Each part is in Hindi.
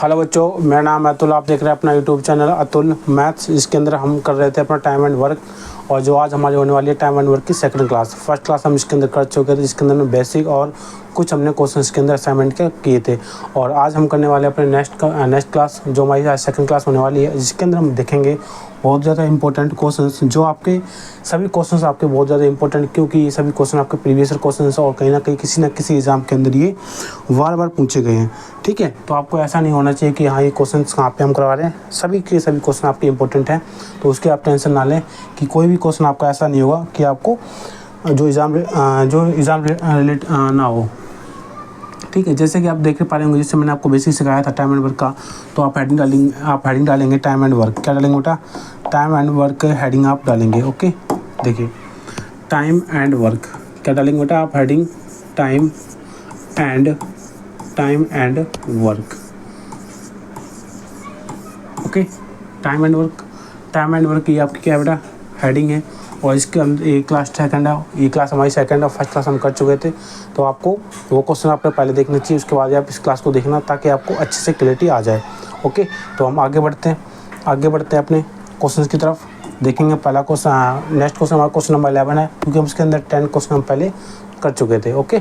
हेलो बच्चों, मेरा नाम है अतुल। आप देख रहे हैं अपना यूट्यूब चैनल अतुल मैथ्स। इसके अंदर हम कर रहे थे अपना टाइम एंड वर्क, और जो आज हमारी होने वाली है टाइम एंड वर्क की सेकंड क्लास। फर्स्ट क्लास हम इसके अंदर कर चुके थे, जिसके अंदर बेसिक और कुछ हमने क्वेश्चन के अंदर असाइनमेंट के किए थे। और आज हम करने वाले अपने नेक्स्ट क्लास, जो हमारी आज सेकंड क्लास होने वाली है, जिसके अंदर हम देखेंगे बहुत ज़्यादा इंपॉर्टेंट क्वेश्चंस। जो आपके सभी क्वेश्चंस आपके बहुत ज़्यादा इंपॉर्टेंट, क्योंकि ये सभी क्वेश्चन आपके प्रीवियस ईयर क्वेश्चंस और कहीं ना कहीं किसी न किसी एग्जाम के अंदर ये बार बार पूछे गए हैं। ठीक है, तो आपको ऐसा नहीं होना चाहिए कि हाँ ये क्वेश्चन कहाँ पे हम करवा रहे हैं। सभी के सभी क्वेश्चन आपके इंपॉर्टेंट हैं, तो उसके आप टेंशन ना लें कि कोई भी क्वेश्चन आपका ऐसा नहीं होगा कि आपको जो एग्ज़ाम रिलेट ना हो। ठीक है, जैसे कि आप देख पा रहे होंगे, जिससे मैंने आपको बेसिक सिखाया था टाइम एंड वर्क का, तो आप हेडिंग डालेंगे टाइम एंड वर्क। क्या डालेंगे बेटा? टाइम एंड वर्क हेडिंग आप डालेंगे। ओके, देखिए टाइम एंड वर्क क्या डालेंगे बेटा? आप heading time and work. Okay, time and work ये आपकी क्या है बेटा? हेडिंग है। और इसके अंदर ये क्लास सेकंड है, ये क्लास हमारी सेकंड और फर्स्ट क्लास हम कर चुके थे। तो आपको वो क्वेश्चन आपने पहले देखना चाहिए, उसके बाद आप इस क्लास को देखना, ताकि आपको अच्छे से क्लैरिटी आ जाए। ओके, तो हम आगे बढ़ते हैं अपने क्वेश्चन की तरफ। देखेंगे पहला क्वेश्चन, नेक्स्ट क्वेश्चन हमारा क्वेश्चन नंबर 11 है, क्योंकि हम इसके अंदर 10 क्वेश्चन हम पहले कर चुके थे। ओके,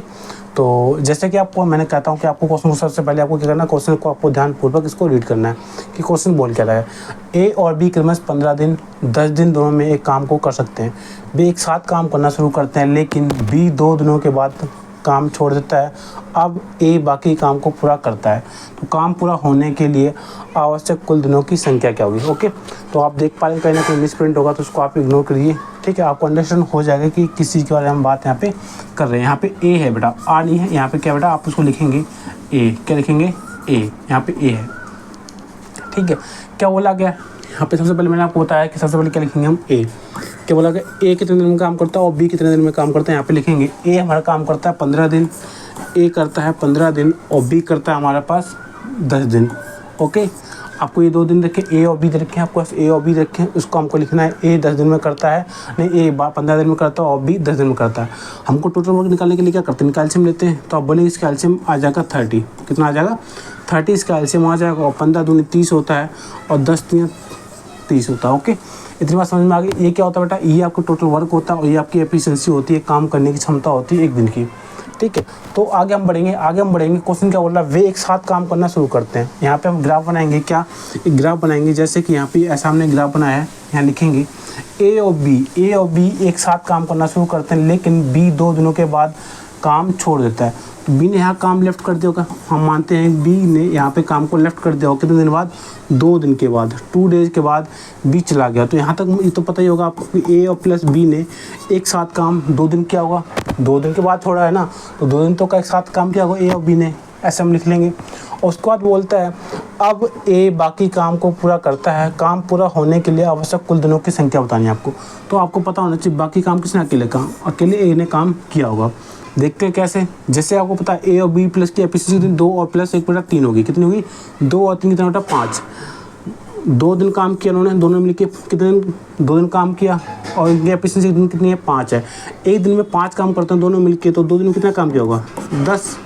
तो जैसे कि आपको मैंने कहता हूँ कि आपको क्वेश्चन को सबसे पहले आपको क्या करना है, क्वेश्चन को आपको ध्यानपूर्वक इसको रीड करना है कि क्वेश्चन बोल क्या रहा है। ए और बी क्रमश 15 दिन 10 दिन दोनों में एक काम को कर सकते हैं। बी एक साथ काम करना शुरू करते हैं, लेकिन बी 2 दिनों के बाद काम छोड़ देता है। अब ए बाकी काम को पूरा करता है, तो काम पूरा होने के लिए आवश्यक कुल दिनों की संख्या क्या होगी। ओके, तो आप देख पा रहे हैं कहीं ना कहीं मिस प्रिंट होगा, तो उसको आप इग्नोर करिए। ठीक है, आपको अंडरस्टैंड हो जाएगा कि किस चीज़ के बारे में हम बात यहाँ पे कर रहे हैं। यहाँ पे ए है बेटा, आ नहीं है। यहाँ पे क्या बेटा? आप उसको लिखेंगे ए। क्या लिखेंगे? ए। यहाँ पे ए है। ठीक है, क्या बोला गया यहाँ पे? सबसे पहले मैंने आपको बताया कि सबसे पहले क्या लिखेंगे हम? ए। क्या बोला गया? ए कितने दिन में काम करता है और बी कितने दिन में काम करता है। यहाँ पे लिखेंगे ए हमारा काम करता है 15 दिन, ए करता है 15 दिन, और बी करता है हमारे पास 10 दिन। ओके, आपको ये 2 दिन रखें, ए और बी रखें, आपको ए और बी रखें, उसको हमको लिखना है ए 10 दिन में करता है, नहीं ए 15 दिन में करता है और बी 10 दिन में करता है। हमको टोटल वर्क निकालने के लिए क्या करते हैं? कैल्शियम लेते हैं। तो आप बोलेंगे इसका कैल्शियम आ जाएगा 30। कितना आ जाएगा? 30 इसका कैल्शियम आ जाएगा, और 15 दूनी 30 होता है, और 10 तीन 30 होता है। ओके, इतनी बात समझ में आ गई। ये क्या होता है बेटा? ये आपको टोटल वर्क होता है, और ये आपकी एफिशिएंसी होती है, काम करने की क्षमता होती है एक दिन की। ठीक है, तो आगे हम बढ़ेंगे। क्वेश्चन क्या बोल रहा है? वे एक साथ काम करना शुरू करते हैं। यहाँ पे हम ग्राफ बनाएंगे। क्या एक ग्राफ बनाएंगे? जैसे कि यहाँ पे ऐसा हमने ग्राफ बनाया है, यहाँ लिखेंगे ए और बी एक साथ काम करना शुरू करते हैं, लेकिन बी 2 दिनों के बाद काम छोड़ देता है। तो बी ने यहाँ काम लेफ्ट कर दिया होगा। हम मानते हैं बी ने यहाँ पे काम को लेफ्ट कर दिया होगा। कितने दिन बाद? 2 दिन के बाद, 2 डेज के बाद बी चला गया। तो यहाँ तक ये तो पता ही होगा आपको कि ए और प्लस बी ने एक साथ काम 2 दिन किया होगा। 2 दिन के बाद छोड़ा है ना, तो 2 दिन तो का एक साथ काम किया होगा ए और बी ने, ऐसे हम लिख लेंगे। और उसके बाद बोलता है अब ए बाकी काम को पूरा करता है। काम पूरा होने के लिए आवश्यक कुल दिनों की संख्या बतानी है आपको। तो आपको पता होना चाहिए बाकी काम किसने अकेले ए ने काम किया होगा। देखते हैं कैसे। जैसे आपको पता है ए और बी प्लस की एफिशिएंसी 2 और प्लस 1 बटा 3 होगी। कितनी होगी? 2 और 3 कितना बेटा? 5। 2 दिन काम किया उन्होंने, दोनों मिलके कितने दिन? 2 दिन काम किया, और इनकी एफिशिएंसी दिन कितनी है? 5 है। एक दिन में 5 काम करते हैं दोनों मिलके, तो 2 दिन में कितना काम किया होगा? 10।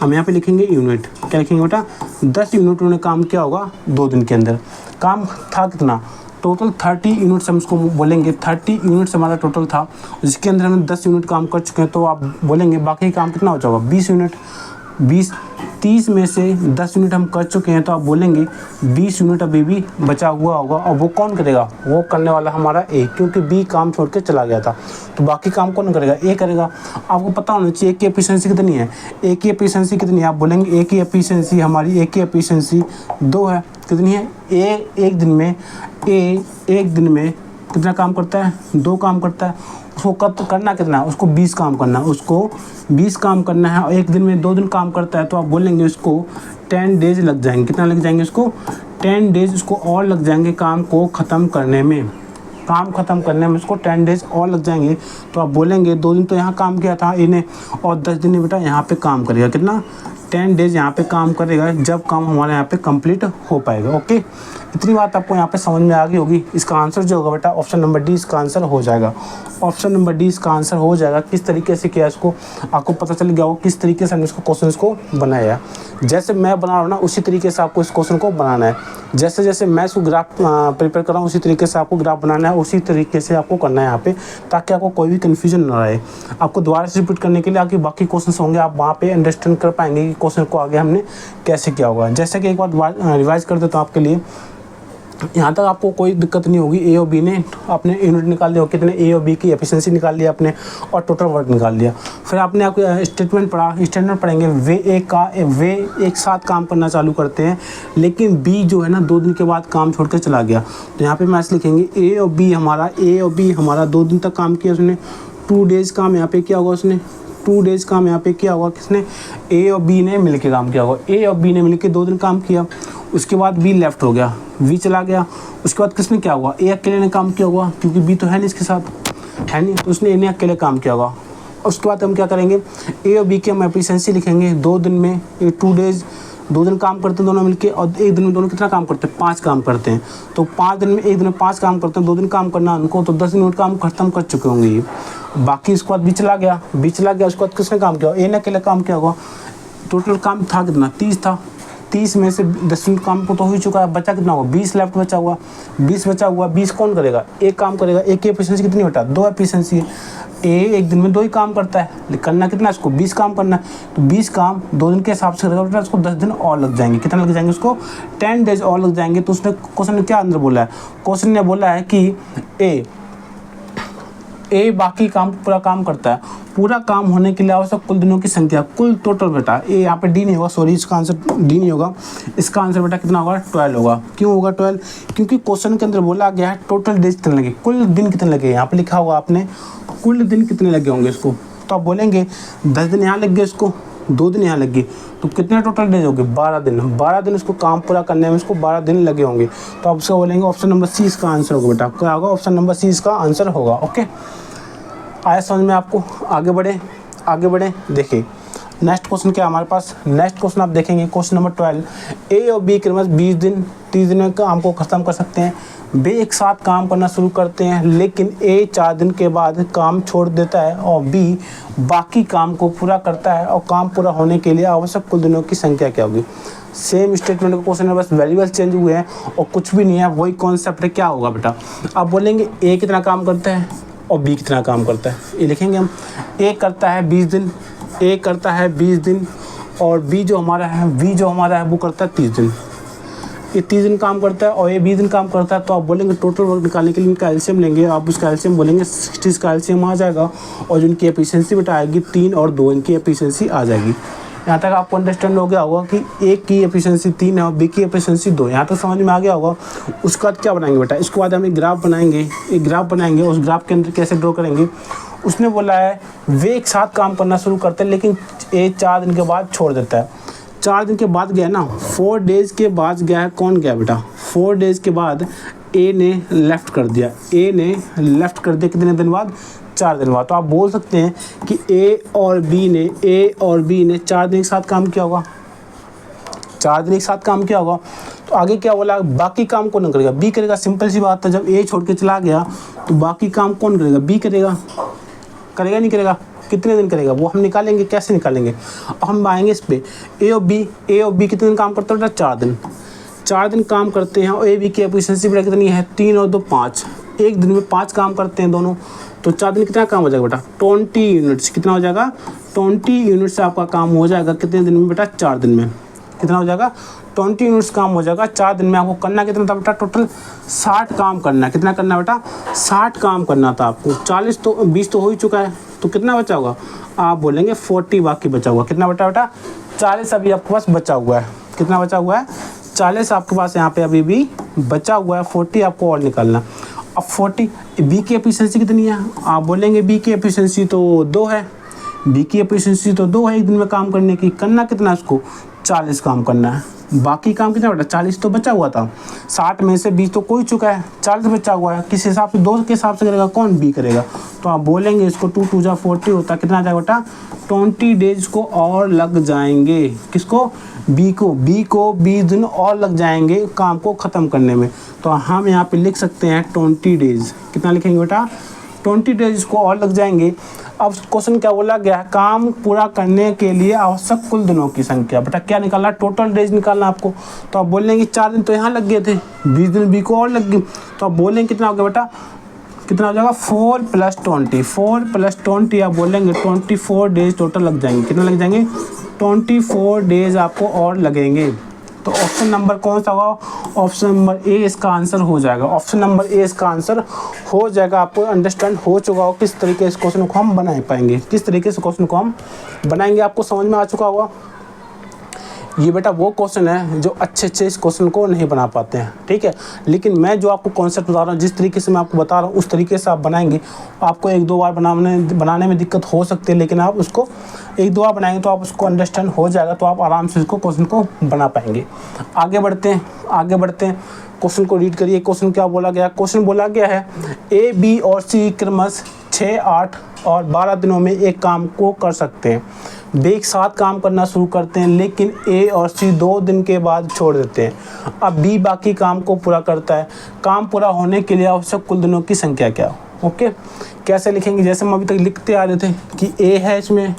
हम यहाँ पे लिखेंगे यूनिट। क्या लिखेंगे बेटा? 10 यूनिट उन्होंने काम किया होगा 2 दिन के अंदर। काम था कितना? टोटल 30 यूनिट्स हम उसको बोलेंगे। 30 यूनिट्स हमारा टोटल था, जिसके अंदर हमने 10 यूनिट काम कर चुके हैं। तो आप बोलेंगे बाकी काम कितना हो जाएगा? 20 यूनिट। 30 में से 10 यूनिट हम कर चुके हैं, तो आप बोलेंगे 20 यूनिट अभी भी बचा हुआ होगा। और वो कौन करेगा? वो करने वाला हमारा ए, क्योंकि बी काम छोड़ के चला गया था। तो बाकी काम कौन करेगा? ए करेगा। आपको पता होना चाहिए ए की एफिशिएंसी कितनी है। ए की एफिशिएंसी कितनी है? आप बोलेंगे ए की एफिशिएंसी हमारी 2 है। कितनी है? ए एक दिन में कितना काम करता है? 2 काम करता है। उसको करना कितना है? उसको 20 काम करना है। उसको 20 काम करना है, और एक दिन में 2 दिन काम करता है। तो आप बोलेंगे उसको 10 डेज लग जाएंगे। कितना लग जाएंगे उसको? 10 डेज उसको और लग जाएंगे काम को ख़त्म करने में। उसको 10 डेज और लग जाएंगे। तो आप बोलेंगे 2 दिन तो यहाँ काम किया था इन्हें, और 10 दिन बेटा यहाँ पे काम करेगा। कितना? 10 डेज यहाँ पे काम करेगा, जब काम हमारे यहाँ पे कंप्लीट हो पाएगा। ओके, इतनी बात आपको यहाँ पे समझ में आ गई होगी। इसका आंसर जो होगा बेटा ऑप्शन नंबर डी इसका आंसर हो जाएगा। ऑप्शन नंबर डी इसका आंसर हो जाएगा। किस तरीके से किया इसको आपको पता चल गया हो, किस तरीके से हमने इसको क्वेश्चन को बनाया। जैसे मैं बना रहा हूँ ना उसी तरीके से आपको इस क्वेश्चन को बनाना है। जैसे जैसे मैं इसको ग्राफ प्रिपेयर कर रहा हूँ उसी तरीके से आपको ग्राफ बनाना है, उसी तरीके से आपको करना है यहाँ पे, ताकि आपको कोई भी कन्फ्यूजन ना रहे। आपको दोबारा से रिपीट करने के लिए आपके बाकी क्वेश्चन होंगे, आप वहाँ पे अंडरस्टैंड कर पाएंगे कि क्वेश्चन को आगे हमने कैसे किया होगा। जैसे कि एक बार रिवाइज कर देता हूँ आपके लिए, यहाँ तक आपको कोई दिक्कत नहीं होगी। ए और बी ने अपने यूनिट निकाल लिया, कितने ए और बी की एफिशिएंसी निकाल लिया आपने, और टोटल वर्क निकाल लिया। फिर आपने आपको स्टेटमेंट पढ़ेंगे, वे एक साथ काम करना चालू करते हैं, लेकिन बी जो है ना 2 दिन के बाद काम छोड़ कर चला गया। तो यहाँ पे मैच लिखेंगे ए और बी हमारा 2 दिन तक काम किया उसने, 2 डेज काम यहाँ पे किया होगा उसने, 2 डेज काम यहाँ पे किया होगा किसने, ए और बी ने मिलके काम किया होगा। ए और बी ने मिलके 2 दिन काम किया, उसके बाद बी लेफ्ट हो गया, बी चला गया। उसके बाद किसने क्या हुआ, ए अकेले ने काम किया होगा, क्योंकि बी तो है नहीं इसके साथ, है नहीं, तो उसने ए ने अकेले काम किया होगा। उसके बाद हम क्या करेंगे, ए और बी की हम एफिशिएंसी लिखेंगे। 2 दिन में 2 डेज 2 दिन काम करते हैं दोनों मिलके, और 1 दिन में दोनों कितना काम करते हैं, 5 काम करते हैं। तो 5 दिन में 1 दिन में 5 काम करते हैं, 2 दिन काम करना उनको, तो 10 दिन में काम खत्म कर चुके होंगे ये। बाकी इसके बाद बी चला गया, उसके बाद किसने काम किया, ए ने अकेले काम किया होगा। टोटल काम था कितना, 30 था, 30 में से 10 दिन काम को तो हो ही चुका है, बचा कितना हुआ, 20 लेफ्ट बचा हुआ, 20 बचा हुआ। 20 कौन करेगा, एक काम करेगा। एक की एफिशिएंसी कितनी बेटा, 2 एफिशिएंसी है। ए 1 दिन में 2 ही काम करता है, करना कितना इसको, 20 काम करना है। तो 20 काम 2 दिन के हिसाब से करेगा बेटा, उसको 10 दिन और लग जाएंगे। कितना लग जाएंगे उसको, 10 डेज और लग जाएंगे। तो उसने क्वेश्चन ने क्या अंदर बोला है, क्वेश्चन ने बोला है कि ए बाकी काम पूरा काम करता है, पूरा काम होने के लिए आवश्यक कुल दिनों की संख्या, कुल टोटल बेटा, ये यहाँ पे डी नहीं होगा, सॉरी इसका आंसर डी नहीं होगा, इसका आंसर बेटा कितना होगा, 12 होगा। क्यों होगा 12, क्योंकि क्वेश्चन के अंदर बोला गया है टोटल डेज कितने लगे, कुल दिन कितने लगे। यहाँ पे लिखा होगा आपने कुल दिन कितने लगे होंगे इसको, तो आप बोलेंगे 10 दिन यहाँ लग गए इसको, 2 दिन यहाँ लग गए, तो कितने टोटल डेज हो गए, 12 दिन। 12 दिन इसको काम पूरा करने में इसको 12 दिन लगे होंगे। तो आप उसको बोलेंगे ऑप्शन नंबर सी इसका आंसर होगा बेटा, क्या होगा, ऑप्शन नंबर सी इसका आंसर होगा। ओके, आया समझ में आपको। आगे बढ़े देखिए नेक्स्ट क्वेश्चन क्या है हमारे पास। नेक्स्ट क्वेश्चन आप देखेंगे क्वेश्चन नंबर 12, ए और बी के पास 20 दिन 30 दिन में काम को खत्म कर सकते हैं। वे एक साथ काम करना शुरू करते हैं, लेकिन ए 4 दिन के बाद काम छोड़ देता है और बी बाकी काम को पूरा करता है, और काम पूरा होने के लिए आवश्यक कुल दिनों की संख्या क्या होगी। सेम स्टेटमेंट का क्वेश्चन है, बस वेरिएबल चेंज हुए हैं और कुछ भी नहीं है, वही कॉन्सेप्ट है। क्या होगा बेटा, आप बोलेंगे ए कितना काम करता है और बी कितना काम करता है। ये लिखेंगे हम, ए करता है 20 दिन, ए करता है 20 दिन, और बी जो हमारा है वो करता है 30 दिन। ये 30 दिन काम करता है और ये 20 दिन काम करता है। तो आप बोलेंगे टोटल वर्क निकालने के लिए इनका एलसीएम लेंगे, आप उसका एलसीएम बोलेंगे 60 का एलसीएम आ जाएगा, और जो इनकी एफिशिएंसी बेटा आएगी 3 और 2 इनकी एफिशिएंसी आ जाएगी। यहाँ तक आपको अंडरस्टैंड हो गया होगा कि ए की एफिशिएंसी 3 है और बी की एफिशिएंसी 2। यहाँ तक समझ में आ गया होगा। उसके बाद क्या बनाएंगे बेटा, इसके बाद हम एक ग्राफ बनाएंगे, उस ग्राफ के अंदर कैसे ड्रॉ करेंगे। उसने बोला है वे एक साथ काम करना शुरू करते हैं, लेकिन ए 4 दिन के बाद छोड़ देता है। 4 दिन के बाद गया ना, 4 डेज के बाद गया है, कौन गया बेटा, 4 डेज के बाद ए ने लेफ्ट कर दिया, कितने दिन बाद, 4 दिन बाद। तो आप बोल सकते हैं कि ए और बी ने 4 दिन एक साथ काम किया होगा, 4 दिन एक साथ काम किया होगा। तो आगे क्या बोला, बाकी काम कौन करेगा, बी करेगा। सिंपल सी बात है, जब ए छोड़ के चला गया तो बाकी काम कौन करेगा, बी करेगा नहीं करेगा, कितने दिन करेगा वो हम निकालेंगे। कैसे निकालेंगे, हम आएंगे इस पे, ए और बी कितने दिन काम करते हैं बेटा, 4 दिन काम करते हैं, और ए बी की एफिशिएंसी बेटा कितनी है, 3 और 2 5, एक दिन में 5 काम करते हैं दोनों। तो 4 दिन कितना काम हो जाएगा बेटा, 20 यूनिट्स। कितना हो जाएगा, 20 यूनिट्स से आपका काम हो जाएगा कितने दिन में बेटा, 4 दिन में। कितना हो जाएगा, 20 यूनिट्स काम हो जाएगा 4 दिन में। आपको करना कितना था बेटा, टोटल 60 काम करना है। कितना करना बेटा, 60 काम करना था आपको। 20 तो हो ही चुका है, तो कितना बचा होगा, आप बोलेंगे 40 बाकी बचा हुआ। कितना बेटा 40 अभी आपके पास बचा हुआ है। कितना बचा हुआ है, 40 आपके पास यहाँ पे अभी भी बचा हुआ है, 40 आपको और निकालना। अब 40 बी की एफिशिएंसी कितनी है, आप बोलेंगे बी की एफिशिएंसी तो 2 है, एक दिन में काम करने की। करना कितना, इसको 40 काम करना है। बाकी काम कितना बेटा 40 तो बचा हुआ था, 60 में से 20 तो कोई चुका है, 40 बचा हुआ है। किस हिसाब से 2 के हिसाब से करेगा, कौन बी करेगा। तो आप बोलेंगे इसको 2 2 जा 40 होता है, कितना आ जाएगा बेटा 20 डेज को और लग जाएंगे। किसको, बी को 20 दिन और लग जाएंगे काम को ख़त्म करने में। तो हम यहाँ पे लिख सकते हैं 20 डेज। कितना लिखेंगे बेटा 20 डेज को और लग जाएंगे। अब क्वेश्चन क्या बोला गया है, काम पूरा करने के लिए आवश्यक कुल दिनों की संख्या। बेटा क्या निकालना, टोटल डेज निकालना आपको। तो आप बोलेंगे 4 दिन तो यहाँ लग गए थे, 20 दिन बी को और लग गए। तो आप बोलेंगे कितना हो गया बेटा, कितना हो जाएगा 4 + 20, 4 + 20 आप बोलेंगे 24 डेज टोटल लग जाएंगे। कितना लग जाएंगे 24 डेज आपको और लगेंगे। तो ऑप्शन नंबर कौन सा होगा, ऑप्शन नंबर ए इसका आंसर हो जाएगा। ऑप्शन नंबर ए इसका आंसर हो जाएगा। आपको अंडरस्टैंड हो चुका हो किस तरीके से क्वेश्चन को हम बना पाएंगे, किस तरीके से क्वेश्चन को हम बनाएंगे, आपको समझ में आ चुका होगा। ये बेटा वो क्वेश्चन है जो अच्छे इस क्वेश्चन को नहीं बना पाते हैं, ठीक है। लेकिन मैं जो आपको कॉन्सेप्ट बता रहा हूँ, जिस तरीके से मैं आपको बता रहा हूँ उस तरीके से आप बनाएंगे। आपको 1-2 बार बनाने में दिक्कत हो सकती है, लेकिन आप उसको 1-2 बार बनाएंगे तो आप उसको अंडरस्टैंड हो जाएगा, तो आप आराम से इसको क्वेश्चन को बना पाएंगे। आगे बढ़ते हैं क्वेश्चन को रीड करिए। क्वेश्चन क्या बोला गया, क्वेश्चन बोला गया है ए, बी और सी क्रमशः 6, 8 और 12 दिनों में एक काम को कर सकते हैं। वे एक साथ काम करना शुरू करते हैं, लेकिन ए और सी 2 दिन के बाद छोड़ देते हैं। अब बी बाकी काम को पूरा करता है। काम पूरा होने के लिए आवश्यक कुल दिनों की संख्या क्या। ओके, कैसे लिखेंगे, जैसे हम अभी तक लिखते आ रहे थे कि ए है इसमें,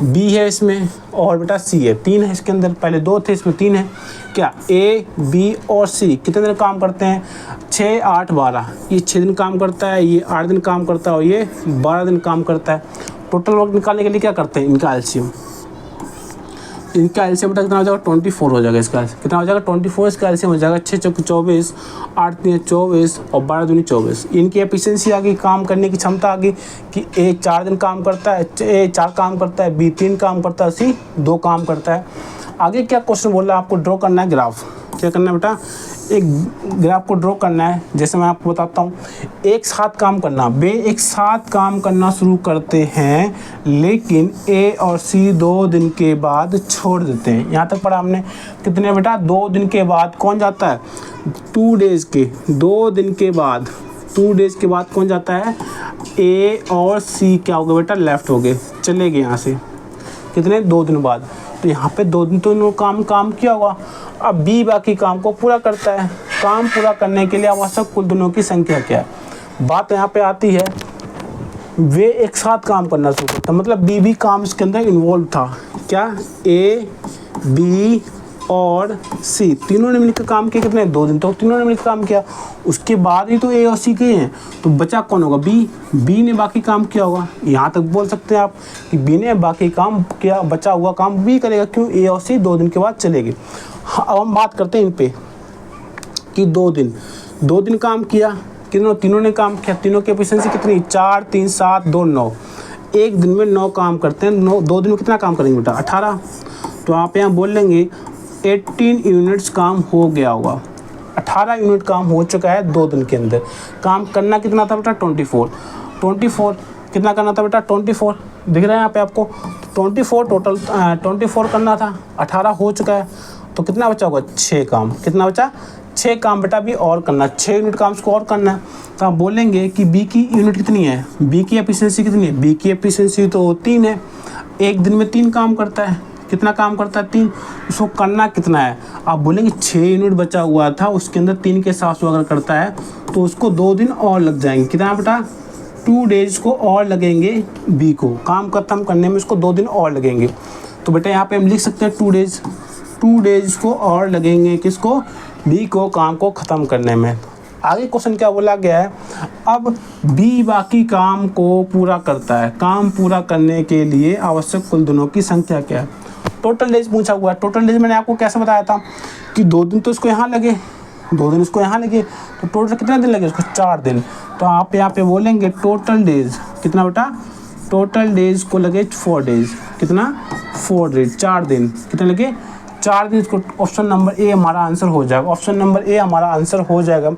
बी है इसमें और बेटा सी है। 3 है इसके अंदर, पहले 2 थे इसमें 3 है। क्या ए, बी और सी कितने दिन काम करते हैं, 6, 8, 12। ये 6 दिन काम करता है, ये 8 दिन काम करता है और ये 12 दिन काम करता है। टोटल वर्क निकालने के लिए क्या करते हैं, इनका एलसीएम बेटा कितना हो जाएगा 24 हो जाएगा। इसका कितना हो जाएगा 24, इसका एलसीएम हो जाएगा 6 × 24, 8 × 24 और 12 × 24। इनकी एफिशिएंसी आ गई, काम करने की क्षमता आ गई कि ए 4 दिन काम करता है, ए 4 काम करता है, बी 3 काम करता है, सी 2 काम करता है। आगे क्या क्वेश्चन बोल रहा है, आपको ड्रॉ करना है ग्राफ। क्या करना है बेटा, एक ग्राफ को ड्रॉ करना है। जैसे मैं आपको बताता हूँ, एक साथ काम करना, वे एक साथ काम करना शुरू करते हैं, लेकिन ए और सी 2 दिन के बाद छोड़ देते हैं। यहाँ तक पढ़ा हमने। कितने बेटा 2 दिन के बाद कौन जाता है, 2 डेज के 2 दिन के बाद 2 डेज के बाद कौन जाता है, ए और सी क्या हो गए बेटा लेफ्ट हो गए, चले गए यहाँ से। कितने 2 दिन बाद। तो यहाँ पे 2 दिन तो इन्होंने काम किया होगा। अब बी बाकी काम को पूरा करता है। काम पूरा करने के लिए आवश्यक कुल दिनों की संख्या क्या है। बात यहाँ पे आती है, वे एक साथ काम करना शुरू करता है, मतलब बी भी काम इसके अंदर इन्वॉल्व था। क्या, ए, बी और सी तीनों ने मिलकर काम किया। कितने 2 दिन तो तीनों ने मिलकर काम किया, उसके बाद ही तो ए और सी के हैं। तो बचा कौन होगा, बी ने बाकी काम किया होगा। यहाँ तक बोल सकते हैं आप कि बी ने बाकी काम किया, बचा हुआ काम बी करेगा। क्यों, ए और सी 2 दिन के बाद चले गए। हाँ, अब हम बात करते हैं इन पे कि 2 दिन काम किया, तीनों ने काम किया। तीनों की एफिशिएंसी कितनी, 4, 3, 7, 2, 9। एक दिन में 9 काम करते हैं। 2 दिन में कितना काम करेंगे बेटा 18। तो आप यहाँ बोल लेंगे 18 यूनिट्स काम हो गया होगा। 18 यूनिट काम हो चुका है 2 दिन के अंदर। काम करना कितना था बेटा 24 कितना करना था बेटा 24 दिख रहा है यहाँ पे आपको। 24 टोटल 24 करना था, 18 हो चुका है। तो कितना बचा होगा 6 काम। कितना बचा 6 काम बेटा भी और करना, 6 यूनिट काम इसको और करना है। तो आप बोलेंगे कि बी की यूनिट कितनी है, बी की एफिशिएंसी कितनी है, बी की एफिशिएंसी तो 3 है। एक दिन में 3 काम करता है। कितना काम करता है 3, उसको करना कितना है। आप बोलेंगे 6 यूनिट बचा हुआ था, उसके अंदर 3 के साथ अगर करता है तो उसको 2 दिन और लग जाएंगे। कितना बेटा 2 डेज को और लगेंगे बी को काम खत्म करने में, उसको 2 दिन और लगेंगे। तो बेटा यहाँ पे हम लिख सकते हैं 2 डेज को और लगेंगे किसको, बी को काम को ख़त्म करने में। आगे क्वेश्चन क्या बोला गया है, अब बी बाकी काम को पूरा करता है। काम पूरा करने के लिए आवश्यक कुल दिनों की संख्या क्या है। टोटल डेज पूछा हुआ है। टोटल डेज मैंने आपको कैसे बताया था कि 2 दिन तो इसको यहाँ लगे, 2 दिन इसको यहाँ लगे, तो टोटल कितने दिन लगे इसको 4 दिन। तो आप यहाँ पे बोलेंगे टोटल डेज कितना बेटा, टोटल डेज को लगे 4 डेज। कितना 4 डेज 4 दिन कितने लगे 4 दिन। इसको ऑप्शन नंबर ए हमारा आंसर हो जाएगा। ऑप्शन नंबर ए हमारा आंसर हो जाएगा।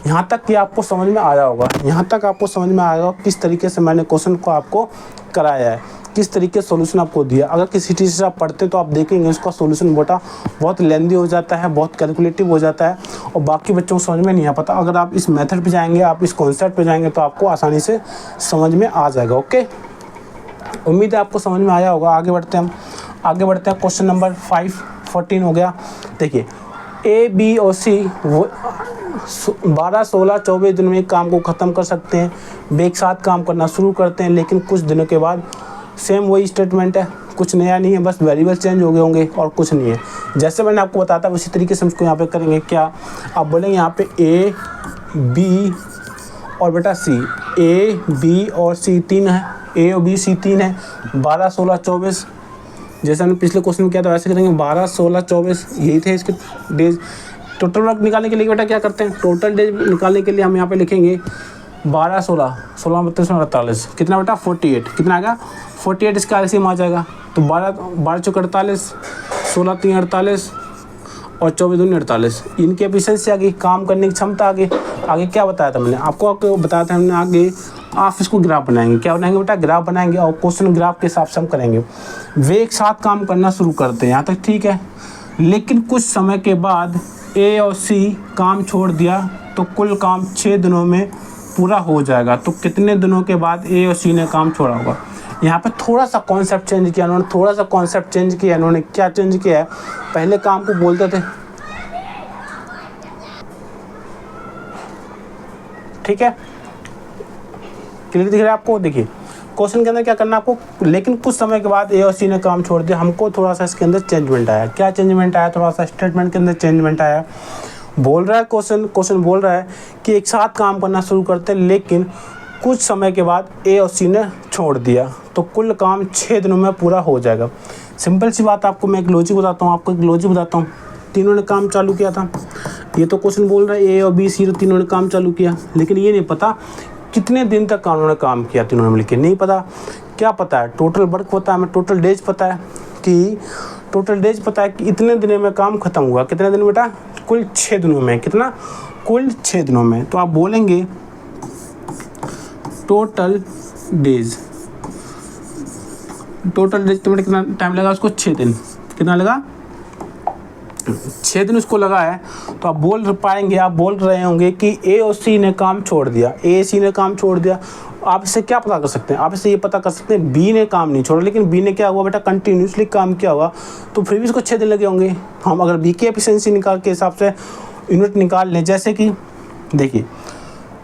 यहाँ तक कि आपको समझ में आया होगा, यहाँ तक आपको समझ में आएगा किस तरीके से मैंने क्वेश्चन को आपको कराया है। किस तरीके से सॉल्यूशन आपको दिया। अगर किसी चीज़ से आप पढ़ते तो आप देखेंगे उसका सॉल्यूशन बेटा बहुत लेंदी हो जाता है, बहुत कैलकुलेटिव हो जाता है और बाकी बच्चों को समझ में नहीं आ पाता। अगर आप इस मेथड पे जाएंगे, आप इस कॉन्सेप्ट पे जाएंगे तो आपको आसानी से समझ में आ जाएगा। ओके, उम्मीद है आपको समझ में आया होगा। आगे बढ़ते हैं क्वेश्चन नंबर 14 हो गया। देखिए ए बी और सी वो 12, 16, 24 दिन में काम को ख़त्म कर सकते हैं, वे एक साथ काम करना शुरू करते हैं, लेकिन कुछ दिनों के बाद सेम वही स्टेटमेंट है, कुछ नया नहीं है, बस वेरिएबल चेंज हो गए होंगे और कुछ नहीं है। जैसे मैंने आपको बताया था उसी तरीके से हम इसको यहाँ पे करेंगे। क्या आप बोलेंगे यहाँ पे ए बी और बेटा सी, ए बी और सी 3 है, ए और बी सी 3 है, 12, 16, 24 जैसे हमने पिछले क्वेश्चन में किया था वैसे करेंगे। 12, 16, 24 यही थे इसके डेज। टोटल वर्क निकालने के लिए बेटा क्या करते हैं, टोटल डेज निकालने के लिए हम यहाँ पे लिखेंगे 12, 16, 16, 32, 48 कितना बेटा 48, कितना आएगा 48, इसका एलसीएम आ जाएगा। तो 12 चौक 48, 16 3 48 और 24 दूनी 48, इनकी एफिशिएंसी आ गई, काम करने की क्षमता आ गई। आगे क्या बताया था मैंने आपको बताया था हमने, आगे आप इसको ग्राफ बनाएंगे। क्या बनाएंगे बेटा, ग्राफ बनाएंगे और क्वेश्चन ग्राफ के हिसाब से हम करेंगे। वे एक साथ काम करना शुरू करते हैं, यहाँ तक ठीक है, लेकिन कुछ समय के बाद ए और सी काम छोड़ दिया तो कुल काम 6 दिनों में पूरा हो जाएगा। तो कितने दिनों के बाद ए और सी ने काम छोड़ा होगा। यहाँ पे थोड़ा सा कॉन्सेप्ट चेंज किया इन्होंने, क्या चेंज किया है, पहले काम को बोलते थे, ठीक है, क्लियर दिख रहा है आपको। देखिए क्वेश्चन के अंदर क्या करना आपको, लेकिन कुछ समय के बाद ए और सी ने काम छोड़ दिया, हमको थोड़ा सा इसके अंदर चेंजमेंट आया। क्या चेंजमेंट आया, थोड़ा सा स्टेटमेंट के अंदर चेंजमेंट आया। बोल रहा है क्वेश्चन बोल रहा है कि एक साथ काम करना शुरू करते हैं, लेकिन कुछ समय के बाद ए और सी ने छोड़ दिया तो कुल काम 6 दिनों में पूरा हो जाएगा। सिंपल सी बात, आपको मैं एक लॉजिक बताता हूँ, तीनों ने काम चालू किया था। ये तो क्वेश्चन बोल रहा है ए और बी सी तो तीनों ने काम चालू किया, लेकिन ये नहीं पता कितने दिन तक उन्होंने काम किया, तीनों ने मिलकर नहीं पता। क्या पता है, टोटल वर्क पता है, हमें टोटल डेज पता है कि इतने दिनों में काम खत्म हुआ। कितने दिन बेटा, कुल 6 दिनों में। कितना, कुल 6 दिनों में। तो आप बोलेंगे टोटल डेज तो कितना टाइम लगा उसको, 6 दिन। कितना लगा, 6 दिन उसको लगा है। तो आप बोल रहे होंगे कि ए और सी ने काम छोड़ दिया, आप इससे क्या पता कर सकते हैं, आप इससे ये पता कर सकते हैं बी ने काम नहीं छोड़ा, लेकिन बी ने क्या हुआ बेटा, कंटिन्यूसली काम किया हुआ, तो फिर भी इसको 6 दिन लगे होंगे। हम अगर बी की एफिशिएंसी निकाल के हिसाब से यूनिट निकाल लें, जैसे कि देखिए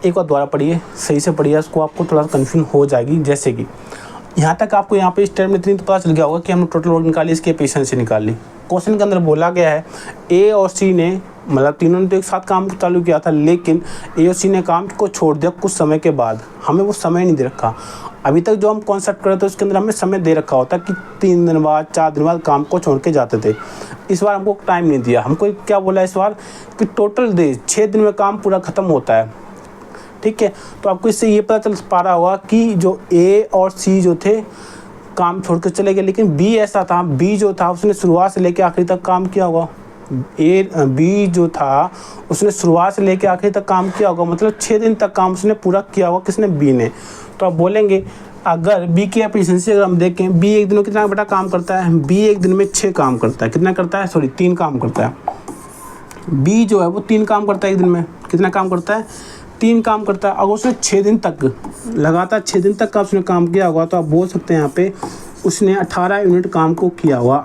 एक बार दोबारा पढ़िए, सही से पढ़िए, उसको आपको थोड़ा सा कन्फ्यूजन हो जाएगी। जैसे कि यहाँ तक आपको यहाँ पे इस टर्म में इतनी तो पता चल गया होगा कि हमने टोटल वर्क निकाली, इसकी एफिशिएंसी निकाल ली। क्वेश्चन के अंदर बोला गया है ए और सी ने, मतलब तीनों ने तो एक साथ काम चालू किया था, लेकिन ए और सी ने काम को छोड़ दिया कुछ समय के बाद। हमें वो समय नहीं दे रखा। अभी तक जो हम कॉन्सेप्ट कर रहे थे उसके अंदर हमें समय दे रखा होता कि 3 दिन बाद 4 दिन बाद काम को छोड़ के जाते थे। इस बार हमको टाइम नहीं दिया। हमको क्या बोला इस बार कि टोटल डेज 6 दिन में काम पूरा ख़त्म होता है, ठीक है। तो आपको इससे ये पता चल पा रहा होगा कि जो ए और सी जो थे काम छोड़ कर चले गए, लेकिन बी ऐसा था, बी जो था उसने शुरुआत से लेकर आखिरी तक काम किया होगा। बी जो था उसने शुरुआत से लेकर आखिरी तक काम किया होगा, मतलब 6 दिन तक काम उसने पूरा किया होगा। किसने, बी ने। तो आप बोलेंगे अगर बी की एफिशिएंसी अगर हम देखें, बी एक दिन में कितना बेटा काम करता है, बी एक दिन में 6 काम करता है। कितना करता है, 3 काम करता है। बी जो है वो 3 काम करता है एक दिन में। कितना काम करता है, 3 काम करता है। अगर उसने 6 दिन तक लगातार 6 दिन तक का उसने काम किया होगा, तो आप बोल सकते हैं यहाँ पे उसने 18 यूनिट काम को किया हुआ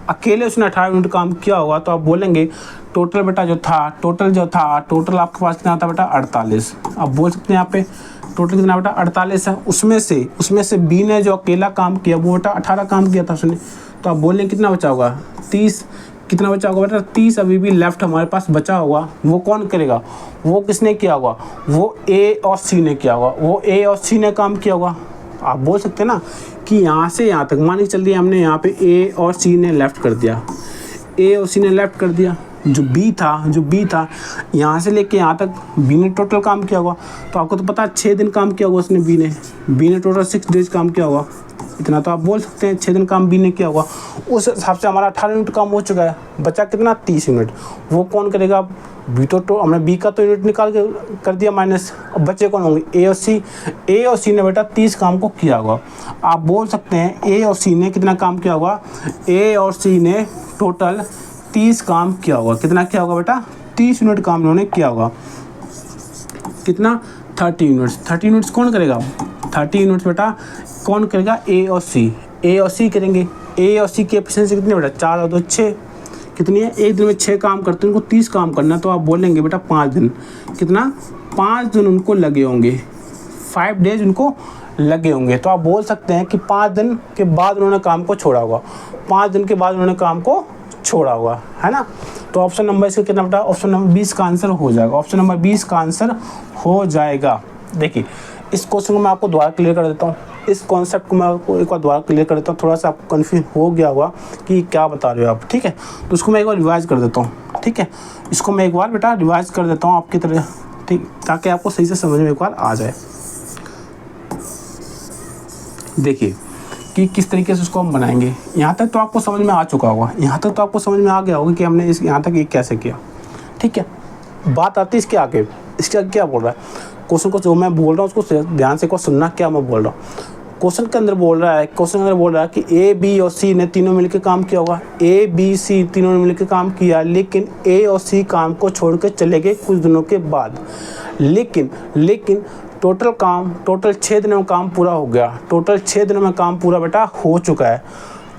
अकेले उसने 18 यूनिट काम किया होगा। तो आप बोलेंगे टोटल बेटा जो था टोटल आपके पास कितना था बेटा, 48। आप बोल सकते हैं यहाँ पे टोटल कितना बेटा, 48 है। उसमें से बी ने जो अकेला काम किया वो बेटा 18 काम किया था उसने। तो आप बोलेंगे कितना बचा होगा, 30। कितना बचा होगा बेटा, 30 अभी भी लेफ्ट हमारे पास बचा होगा। वो कौन करेगा, वो किसने किया होगा, वो ए और सी ने किया होगा, काम किया होगा। आप बोल सकते हैं ना कि यहाँ से यहाँ तक मान के चल दिया हमने, यहाँ पे ए और सी ने लेफ्ट कर दिया, जो बी था यहाँ से लेके यहाँ तक बी ने टोटल काम किया होगा। तो आपको तो पता है 6 दिन काम किया होगा उसने, बी ने टोटल 6 डेज काम किया होगा। इतना तो आप बोल सकते हैं 6 दिन काम बी ने किया होगा। उस हिसाब से हमारा 18 यूनिट काम हो चुका है, बचा कितना 30 यूनिट। वो कौन करेगा, बी तो हमने बी का तो यूनिट निकाल के कर दिया माइनस, अब बच्चे कौन होंगे ए और सी। ए और सी ने बेटा 30 काम को किया होगा। आप बोल सकते हैं ए और सी ने कितना काम किया होगा, ए और सी ने टोटल 30 काम किया होगा। कितना किया होगा बेटा, 30 यूनिट काम इन्होंने किया होगा। कितना 30 यूनिट्स। 30 यूनिट्स कौन करेगा, 30 यूनिट्स बेटा कौन करेगा, ए और सी। ए और सी करेंगे। ए और सी की एफिशिएंसी कितनी बेटा, 4 और 2 6, कितनी है, एक दिन में 6 काम करते हैं, उनको 30 काम करना, तो आप बोलेंगे बेटा 5 दिन। कितना, 5 दिन उनको लगे होंगे, 5 डेज उनको लगे होंगे। तो आप बोल सकते हैं कि 5 दिन के बाद उन्होंने काम को छोड़ा होगा, 5 दिन के बाद उन्होंने काम को छोड़ा होगा, है ना। तो ऑप्शन नंबर इसका कितना बेटा, ऑप्शन नंबर 20 का आंसर हो जाएगा। ऑप्शन नंबर 20 का आंसर हो जाएगा। देखिए इस क्वेश्चन को मैं आपको दोबारा क्लियर कर देता हूँ, इस कॉन्सेप्ट को मैं आपको एक बार दोबारा क्लियर कर देता हूँ। थोड़ा सा आपको कन्फ्यूज हो गया होगा कि क्या बता रहे हो आप, ठीक है। तो उसको मैं एक बार रिवाइज कर देता हूँ, ठीक है। इसको मैं एक बार बेटा रिवाइज कर देता हूँ आपकी तरह, ठीक, ताकि आपको सही से समझ में एक बार आ जाए। देखिए कि किस तरीके से उसको हम बनाएंगे। यहाँ तक तो आपको समझ में आ चुका होगा, यहाँ तक तो आपको समझ में आ गया होगा कि हमने इस यहाँ तक ये कैसे किया, ठीक है। बात आती है इसके आगे, इसके आगे क्या बोल रहा है क्वेश्चन को, जो मैं बोल रहा हूँ उसको ध्यान से को सुनना, क्या मैं बोल रहा हूँ। क्वेश्चन के अंदर बोल रहा है, क्वेश्चन के अंदर बोल रहा है कि ए बी और सी ने तीनों मिलकर काम किया होगा। ए बी सी तीनों ने मिलकर काम किया, लेकिन ए और सी काम को छोड़ के चले गए कुछ दिनों के बाद। लेकिन टोटल 6 दिनों में काम पूरा हो गया। टोटल 6 दिनों में काम पूरा बेटा हो चुका है।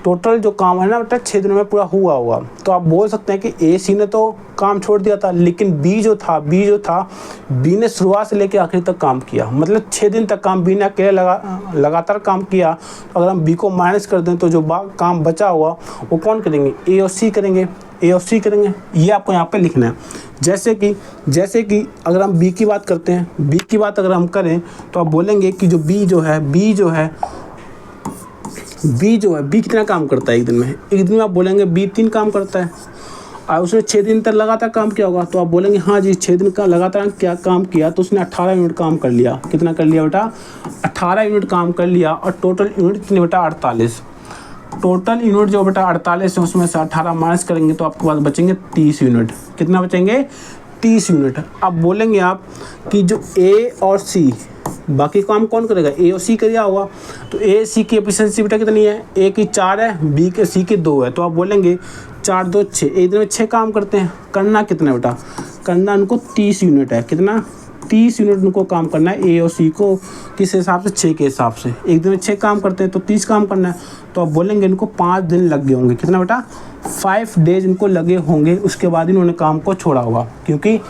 टोटल जो काम है ना बेटा 6 दिनों में पूरा हुआ होगा। तो आप बोल सकते हैं कि ए सी ने तो काम छोड़ दिया था, लेकिन बी जो था बी ने शुरुआत से लेकर आखिर तक काम किया। मतलब 6 दिन तक काम बी ने अकेले लगातार काम किया। तो अगर हम बी को माइनस कर दें तो जो काम बचा हुआ वो कौन करेंगे, ए और सी करेंगे। ए और सी करेंगे, ये आपको यहाँ पे लिखना है। जैसे कि अगर हम बी की बात करते हैं, बी की बात अगर हम करें तो आप बोलेंगे कि जो बी कितना काम करता है एक दिन में। एक दिन में आप बोलेंगे बी 3 काम करता है, और उसने 6 दिन तक लगातार काम किया होगा। तो आप बोलेंगे हाँ जी 6 दिन का लगातार क्या काम किया, तो उसने 18 यूनिट काम कर लिया। कितना कर लिया बेटा, 18 यूनिट काम कर लिया। और टोटल यूनिट कितने बेटा, 48। टोटल यूनिट जो बेटा 48 है, उसमें से 18 माइनस करेंगे तो आपके पास बचेंगे 30 यूनिट। कितना बचेंगे, 30 यूनिट। अब बोलेंगे आप कि जो ए और सी, बाकी काम कौन करेगा, ए और सी करिया होगा। तो ए सी की एफिशिएंसी बेटा कितनी है, ए की 4 है, बी के सी की 2 है। तो आप बोलेंगे 4 2 6, एक दिन में 6 काम करते हैं। करना कितना बेटा, करना उनको 30 यूनिट है। कितना, 30 यूनिट उनको काम करना है ए और सी को। किस हिसाब से, 6 के हिसाब से। एक दिन में 6 काम करते हैं तो 30 काम करना है। तो आप बोलेंगे इनको 5 दिन लग गए होंगे। कितना बेटा, 5 डेज इनको लगे होंगे। उसके बाद इन्होंने काम को छोड़ा होगा, क्योंकि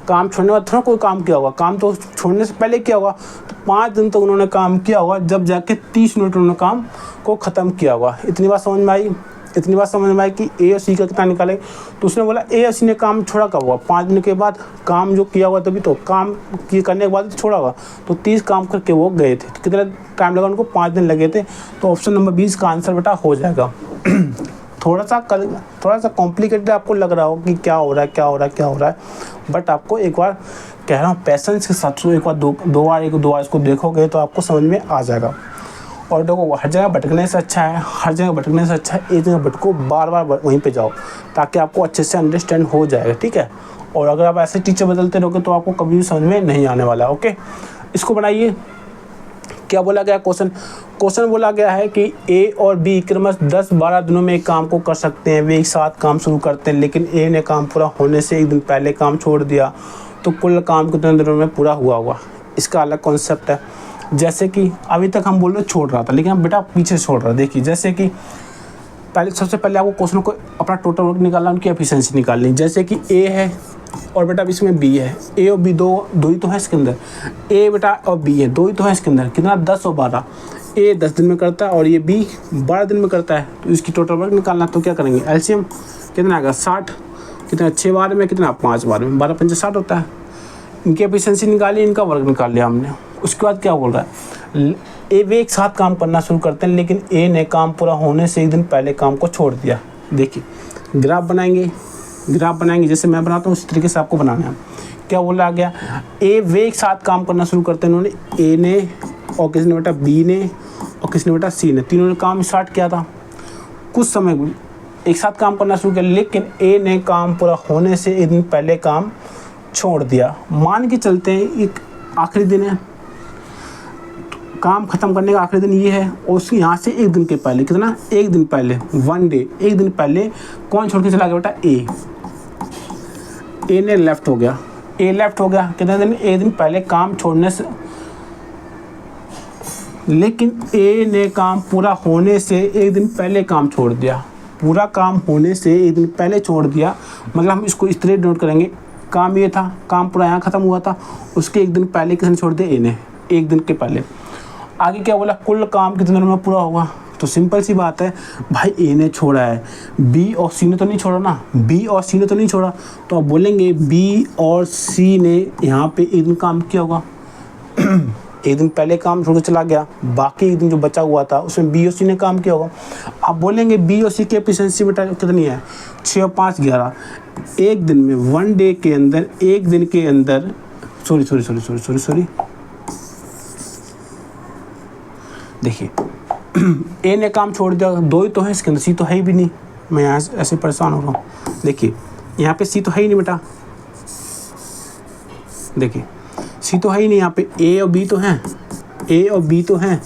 काम छोड़ने के बाद थोड़ा कोई काम किया होगा, काम तो छोड़ने से पहले किया होगा। तो 5 दिन तक उन्होंने काम किया होगा, जब जाके 30 मिनट उन्होंने काम को ख़त्म किया होगा। इतनी बात समझ में आई कि ए और सी का कितना निकाले। तो उसने बोला ए और सी ने काम छोड़ा कब होगा, 5 दिन के बाद। काम जो किया होगा तभी तो, काम करने के बाद छोड़ा होगा। तो 30 काम करके वो गए थे। तो कितना टाइम लगा उनको, 5 दिन लगे थे। तो ऑप्शन नंबर 20 का आंसर बेटा हो जाएगा। थोड़ा सा कॉम्प्लिकेटेड आपको लग रहा हो कि क्या हो रहा है, बट आपको एक बार कह रहा हूँ पैसेंस के साथ एक बार दो बार इसको देखोगे तो आपको समझ में आ जाएगा। और देखो हर जगह भटकने से अच्छा है, एक जगह भटको, बार वहीं पे जाओ, ताकि आपको अच्छे से अंडरस्टैंड हो जाएगा, ठीक है। और अगर आप ऐसे टीचर बदलते रहोगे तो आपको कभी भी समझ में नहीं आने वाला। ओके, इसको बनाइए। क्या बोला गया, क्वेश्चन बोला गया है कि ए और बी क्रमशः 10-12 दिनों में एक काम को कर सकते हैं। वे एक साथ काम शुरू करते हैं, लेकिन ए ने काम पूरा होने से एक दिन पहले काम छोड़ दिया। तो कुल काम कितने दिनों में पूरा हुआ होगा। इसका अलग कॉन्सेप्ट है। जैसे कि अभी तक हम बोल रहे छोड़ रहा था, लेकिन हम बेटा पीछे छोड़ रहा है। देखिए जैसे कि सबसे पहले आपको क्वेश्चन को अपना टोटल वर्क निकालना, उनकी एफिशिएंसी निकालनी। जैसे कि ए है और बेटा अब इसमें बी है। ए और बी दो ही तो है इसके अंदर। ए बेटा और बी है, 2 ही तो है इसके अंदर। कितना, 10 और 12। ए 10 दिन में करता है और ये बी 12 दिन में करता है। तो इसकी टोटल वर्क निकालना, तो क्या करेंगे, एलसीएम कितना आएगा, 60। कितना, 6 बार में, कितना 5 बार में, 12 पंचे 60 होता है। इनकी एफिशिएंसी निकाली, इनका वर्क निकाल लिया हमने। उसके बाद क्या बोल रहा है, वे एक साथ काम करना शुरू करते हैं, लेकिन ए ने काम पूरा होने से एक दिन पहले काम को छोड़ दिया। देखिए ग्राफ बनाएंगे, जैसे मैं बनाता हूँ उस तरीके से आपको बनाना है। क्या बोला गया, वे एक साथ काम करना शुरू करते हैं। इन्होंने, ए ने और किसने बेटा, बी ने और किसने बेटा, सी ने। तीनों ने काम स्टार्ट किया था, कुछ समय एक साथ काम करना शुरू किया, लेकिन ए ने काम पूरा होने से एक दिन पहले काम छोड़ दिया। मान के चलते हैं एक आखिरी दिन है, काम ख़त्म करने का आखिरी दिन ये है, और उसके यहाँ से एक दिन के पहले, कितना, एक दिन पहले, 1 डे, एक दिन पहले कौन छोड़ के चला गया बेटा, ए ने लेफ्ट हो गया। ए लेफ्ट हो गया कितने दिन, एक दिन पहले काम छोड़ने से, लेकिन ए ने काम पूरा होने से एक दिन पहले काम छोड़ दिया। पूरा काम होने से एक दिन पहले छोड़ दिया, मतलब हम इसको इस तरह नोट करेंगे, काम ये था, काम पूरा यहाँ ख़त्म हुआ था, उसके एक दिन पहले किसने छोड़ दिया, ए ने, एक दिन के पहले। आगे क्या बोला, कुल काम कितने दिनों में पूरा होगा, तो सिंपल सी बात है भाई, ए ने छोड़ा है, बी और सी ने तो नहीं छोड़ा ना, बी और सी ने तो नहीं छोड़ा, तो आप बोलेंगे बी और सी ने यहाँ पे एक दिन काम किया होगा। एक दिन पहले काम छोड़ के चला गया, बाकी एक दिन जो बचा हुआ था उसमें बी और सी ने काम किया होगा। आप बोलेंगे बी और सी की एफिशिएंसी बेटा कितनी है, 6 और 5 11, एक दिन में, 1 डे के अंदर, एक दिन के अंदर, सॉरी देखिए, ए ने काम छोड़ दिया, 2 ही तो है इसके अंदर, सी तो है ही भी नहीं, मैं यहाँ ऐसे परेशान हो रहा हूँ। देखिए यहाँ पे सी तो है ही नहीं बेटा, देखिए सी तो है ही नहीं, यहाँ पे ए और बी तो हैं, ए और बी तो हैं,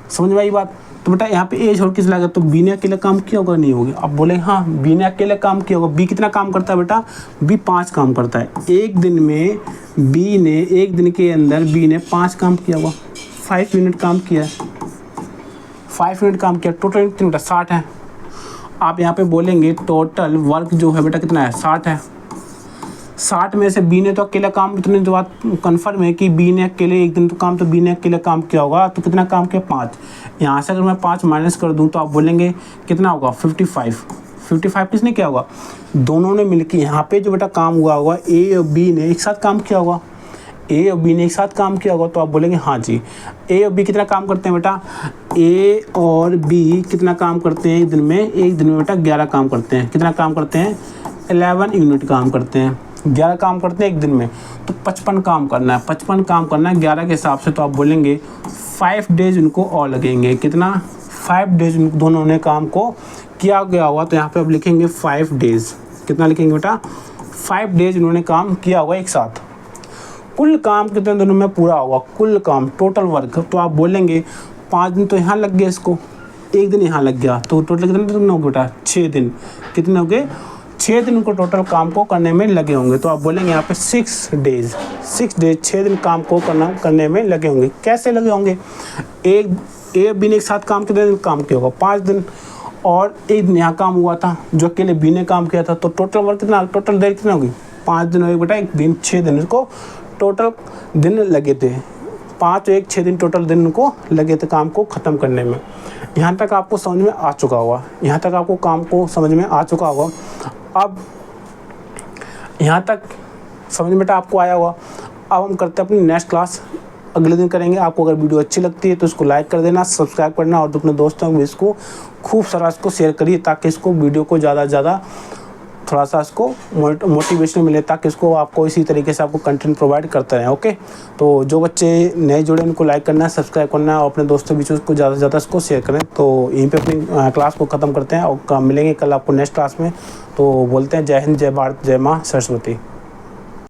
समझ में आई बात। तो बेटा यहाँ पे ए छोड़ के चला गया, तो बी ने अकेले काम किया होगा, नहीं होगा। अब बोले हाँ बी ने अकेले काम किया होगा। बी कितना काम करता है बेटा, बी 5 काम करता है। एक दिन में बी ने, एक दिन के अंदर बी ने 5 काम किया होगा, 5 मिनट काम किया है, 5 मिनट काम किया, टोटल कितना बेटा, 60 है। आप यहाँ पे बोलेंगे टोटल वर्क जो है बेटा कितना है, 60 है। 60 में से बी ने तो अकेला काम, इतने जो बात कन्फर्म है कि बी ने अकेले एक दिन तो काम, तो बी ने अकेले काम किया होगा, तो कितना काम किया, 5। यहाँ से अगर मैं 5 माइनस कर दूँ तो आप बोलेंगे कितना होगा, 55 किसने किया होगा, दोनों ने मिलकर। यहाँ पे जो बेटा काम हुआ होगा, ए और बी ने एक साथ काम किया होगा, ए और बी ने एक साथ काम किया होगा, तो आप बोलेंगे हाँ जी। ए और बी कितना काम करते हैं बेटा, ए और बी कितना काम करते हैं एक दिन में, एक दिन में बेटा 11 काम करते हैं। कितना काम करते हैं, 11 यूनिट काम करते हैं, 11 काम करते हैं एक दिन में, तो 55 काम करना है, 55 काम करना है 11 के हिसाब से, तो आप बोलेंगे 5 डेज उनको और लगेंगे। कितना, 5 डेज दोनों ने काम को किया गया हुआ, तो यहाँ पे आप लिखेंगे 5 डेज। कितना लिखेंगे बेटा, 5 डेज उन्होंने काम किया हुआ एक साथ। कुल काम कितने दिनों में पूरा होगा, कुल काम, टोटल वर्क, तो आप बोलेंगे 5 दिन तो यहाँ लग गया इसको, एक दिन यहाँ लग गया, तो टोटल कितने दिन हो गए बेटा, 6 दिन। कितने हो गए, 6 दिन उनको टोटल काम को करने में लगे होंगे, तो आप बोलेंगे यहाँ पे 6 डेज, 6 दिन काम को करने में लगे होंगे। कैसे लगे होंगे, एक ए बी ने एक साथ काम कितने दिन काम किया होगा, 5 दिन, और एक दिन यहाँ काम हुआ था जो अकेले बी ने काम किया था, तो टोटल वर्क कितना, टोटल देर कितना होगी, 5 दिन हो गए बेटा, एक दिन 6 दिन उसको टोटल दिन लगे थे, 5 और 1 6 दिन टोटल दिन उनको लगे थे काम को ख़त्म करने में। यहाँ तक आपको समझ में आ चुका होगा, यहाँ तक आपको काम को समझ में आ चुका होगा। अब यहाँ तक समझ में बेटा आपको आया होगा। अब हम करते हैं अपनी नेक्स्ट क्लास, अगले दिन करेंगे। आपको अगर वीडियो अच्छी लगती है तो इसको लाइक कर देना, सब्सक्राइब करना, और अपने दोस्तों को इसको खूब सारा इसको शेयर करिए, ताकि इसको वीडियो को ज़्यादा से ज़्यादा थोड़ा सा इसको मोटिवेशन मिले, ताकि इसको आपको इसी तरीके से आपको कंटेंट प्रोवाइड करते रहें। ओके, तो जो बच्चे नए जुड़े उनको लाइक करना है, सब्सक्राइब करना है, और अपने दोस्तों के बीच उसको ज़्यादा से ज़्यादा इसको शेयर करें। तो यहीं पे अपनी क्लास को ख़त्म करते हैं, और मिलेंगे कल आपको नेक्स्ट क्लास में। तो बोलते हैं जय हिंद, जय भारत, जय माँ सरस्वती।